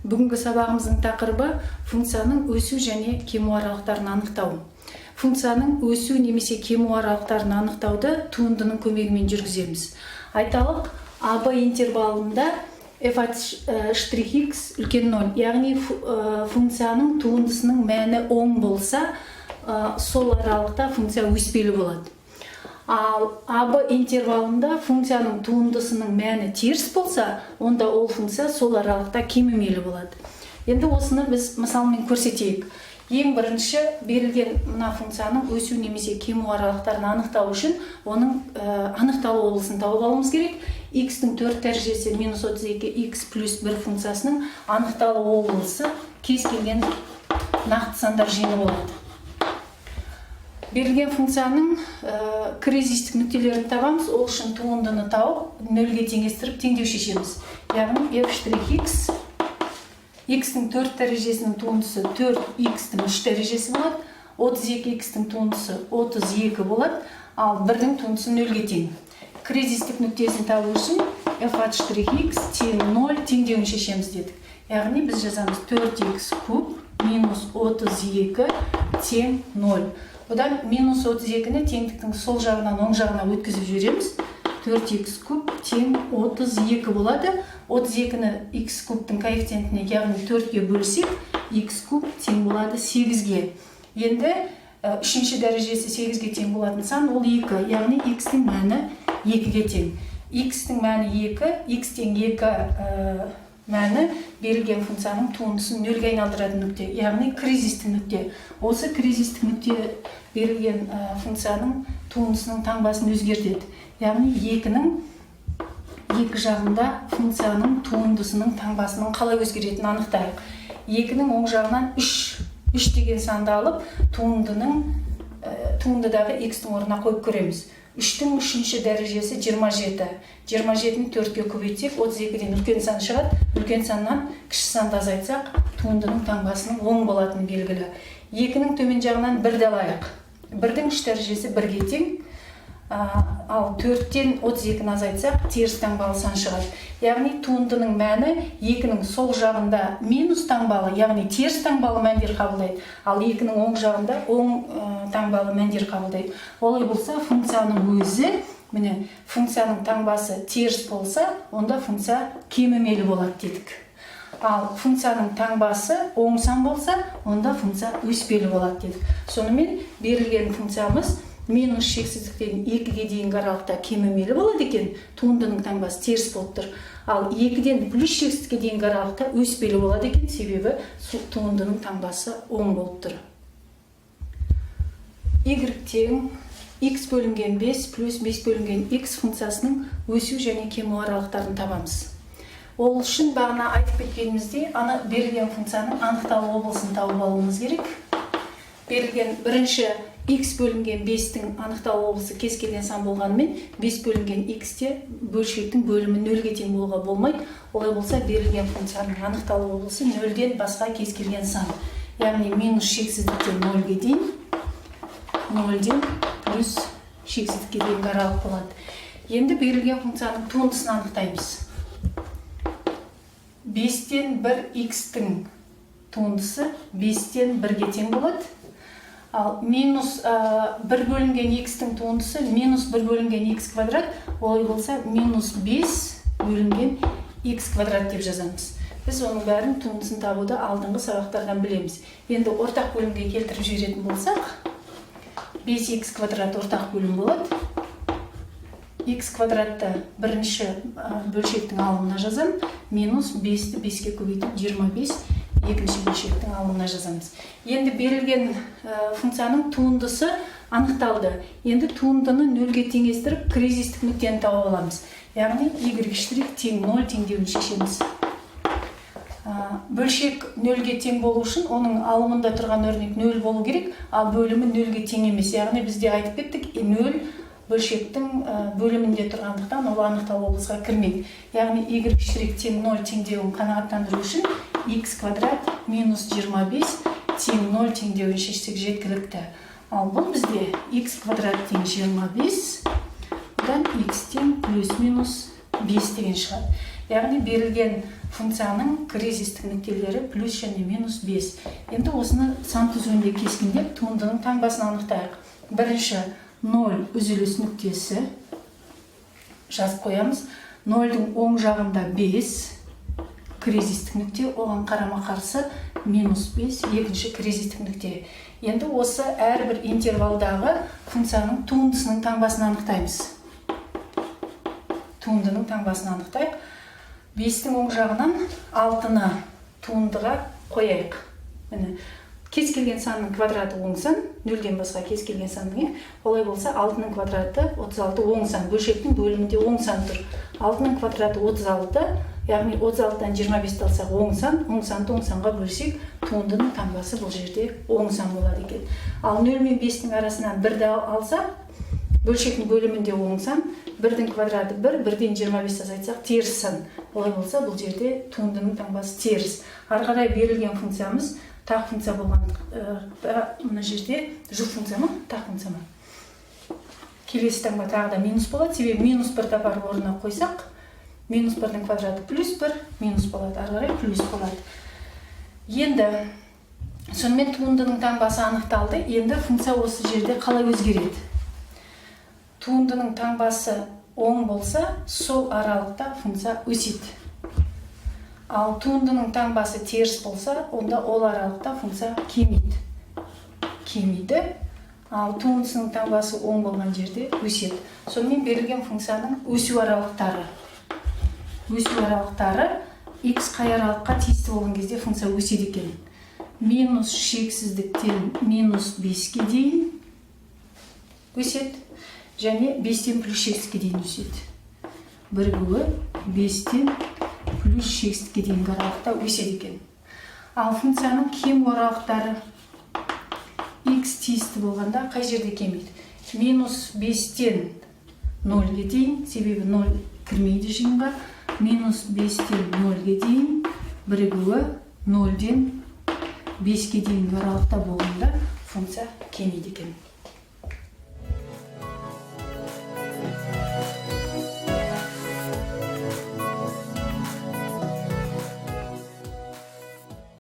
Бүгінгі сабағымыздың тақырыбы функцияның өсу және кему аралықтарын анықтау. Функцияның өсу немесе кему аралықтарын анықтауды туындының көмегімен жүргіземіз. Айталық, АБ интервалында f(x) үлкен 0, яғни функцияның туындысының мәні оң болса, сол аралықта функция өспелі болады. Ал АБ интервалында функцияның туындысының мәні теріс болса, онда ол функция сол аралықта кемімелі болады. Енді осыны біз мысалмен көрсетейік. Ең бірінші берілген мына функцияның өсу немесе кему аралықтарын анықтау үшін оның анықталу облысын тауып алуымыз керек. X-тің 4 дәрежесі -32 x плюс 1 функциясының анықталу облысы кез келген нақты сандар жиыны болады. Берілген функцияның кризистік нүктелерін табамыз. Ол үшін туындыны тауып, нөлге теңестіріп теңдеу шешеміз. Яғни f'(x) x-тің 4 дәрежесінің туындысы 4x-тің 3 дәрежесі болады. 32x-тің туындысы 32 болады. Ал 1-дің туындысы 0-ге тең. Кризистік нүктесін табу үшін f(x) тең 0 теңдеуін шешеміз дедік. Яғни біз жазамыз 4x куб минус 32 тең 0. Бұдан минус 32-ні теңдіктің сол жағынан оң жағына өткізіп жібереміз. 4x куб тең 32 болады. 32-ні x кубтың коэффициентіне, яғни 4-ге бөлсек, x куб тең болады 8-ге. Енді үшінші дәрежесі 8-ге тең болатын сан, ол 2, яғни x-тің мәні 2-ге тең. x-тің мәні 2, x тең 2 мәні берілген функцияның туындысын 0-ге айналдыратын нүкте, яғни кризистік нүкте. Осы кризистік нүкте берілген функцияның туындысының таңбасын өзгертеді. Яғни 2-ның екі жағында функцияның туындысының таңбасының қалай өзгеретінін анықтайық. 2-ның оң жағынан 3 деген санды алып, туындыдағы x-тің орнына қойып көреміз. 3-тің 3-ші дәрежесі 27. 27-ні 4-ге көбейтсек, 32-ден үлкен сан шығады. Үлкен саннан кіші санды азайтсақ, туындының таңбасының оң болатыны белгілі. 2-ның төмен жағынан 1-ді алайық. 1-дің 3 дәрежесі 1-ге тең. Ал 4-тен 32-ні азайтсақ, теріс таңбалы сан шығады. Яғни туындының мәні 2-ның сол жағында минус таңбалы, яғни теріс таңбалы мәндер қабылдайды. Ал 2-ның оң жағында оң таңбалы мәндер қабылдайды. Олай болса, функцияның өзі, міне, функцияның таңбасы теріс болса, онда функция кемімелі болады дедік. Ал функцияның таңбасы оң сан болса, онда функция өспелі болады дедік. Сонымен берілген функциямыз минус шексіздіктен 2-ге дейінгі аралықта кемімелі болады екен, туындының таңбасы теріс болып тұр. Ал 2-ден плюс шексіздікке дейінгі аралықта өспелі болады екен, себебі туындының таңбасы оң болып тұр. Y тең x бөлінген 5 плюс 5 бөлінген x функциясының өсу және кему аралықтарын табамыз. Ол үшін бағана айтып кеткенімізде, берілген функцияның анықталу облысын тауып алуымыз керек. Берілген бірінші x бөлінген 5-тің анықталу облысы кез келген сан болғанымен, 5 бөлінген x-те бөлшектің бөлімі 0-ге тең болуға болмайды. Олай болса, берілген функцияның анықталу облысы 0-ден басқа кез келген сан. Яғни минус шексіздіктен 0-ге дейін, 0-ден плюс шексіздікке дейінгі аралық болады. Енді берілген функцияның туындысын анықтаймыз. 5-тен 1 x-тің туындысы 5-тен 1-ге тең болады. Ал минус 1 бөлінген x-тің туындысы минус 1 бөлінген x квадрат, олай болса минус 5 бөлінген x квадрат деп жазамыз. Біз оның бәрін туындысын табуды алдыңғы сабақтардан білеміз. Енді ортақ бөлімге келтіріп жіберетін болсақ, 5x квадрат ортақ бөлім болады. X квадратты бірінші бөлшектің алымына жазам, минус 5-ті 5-ге көбейтіп 25 екінші бөлшектің алымына жазамыз. Енді берілген функцияның туындысы анықталды. Енді туындыны 0-ге теңестіріп, кризистік нүктені тауып аламыз. Яғни y' тең 0 теңдеуін шешеміз. Бөлшек 0-ге тең болу үшін, оның алымында тұрған өрнек 0 болу керек, ал бөлімі 0-ге тең емес. Яғни бізде айтып кеттік, 0 бөлшектің бөлімінде тұрғандықтан ол анықталу облысқа кірмейді. Яғни y' тең 0 теңдеуін қанағаттандыру үшін x квадрат минус 25 тең 0 теңдеуін шешсек жеткілікті. Ал бұл бізде x квадрат тең 25, бұдан x тең плюс минус 5 деген шығады. яғни берілген функцияның кризистік нүктелері плюс және минус 5. Енді осыны сан тізуінде кескіндеп туындының таңбасын анықтайық. Бірінші 0 үзіліс нүктесі жазып қоямыз. 0-дің оң жағында 5 кризистік нүкте, оған қарама қарсы минус 5 екінші кризистік нүкте. Енді осы әрбір интервалдағы функцияның туындысының таңбасын анықтаймыз. Туындының таңбасын анықтайық. 5-тің оң жағынан 6-ны туындыға қояйық. Міне, кез келген санның квадраты оң сан, 0-ден басқа кез келген санның. Олай болса 6-ның квадраты 36 оң сан, бөлшектің бөлімінде оң сан тұр. 6-ның квадраты 36, яғни 36-дан 25 алсақ оң санды оң санға бөлсек, туындының таңбасы бұл жерде оң сан болады екен. Ал 0 мен 5-тің арасынан 1-ді алсақ, бөлшектің бөлімінде оң сан, 1-дің квадраты 1, 1-ден 25 азайтсақ теріс сан. Олай болса бұл жерде туындының таңбасы теріс. Ары қарай берілген функциямыз тақ функция болған, мына жерде жұп функция ма, тақ функция ма. Келесі таңба тағы да минус болады, себебі минус 1-ді апарып орнына қойсақ, минус 1-дің квадраты плюс 1, минус болады, ары қарай плюс болады. Енді сонымен туындының таңбасы анықталды. Енді функция осы жерде қалай өзгереді? Туындының таңбасы оң болса, сол аралықта функция өседі. Ал туындының таңбасы теріс болса, онда ол аралықта функция кемиді. Ал туындысының таңбасы оң болған жерде өседі. Сонымен берілген функцияның өсу аралықтары. Өсу аралықтары x қай аралыққа тиісті болған кезде функция өседі екен. Минус шексіздіктен минус 5-ке дейін өседі. Және 5-тен плюс шексіздікке дейін өседі. Бірігуі 5-тен плюс шексіздікке дейінгі аралықта өседі екен. Ал функцияның кем аралықтары x тиісті болғанда қай жерде кемейді? Минус 5-тен 0-ге дейін, себебі 0 кірмейді жиынға. Минус 5-тен 0-ге дейін, бірігуі 0-ден 5-ке дейінгі аралықта болғанда функция кемейді екен.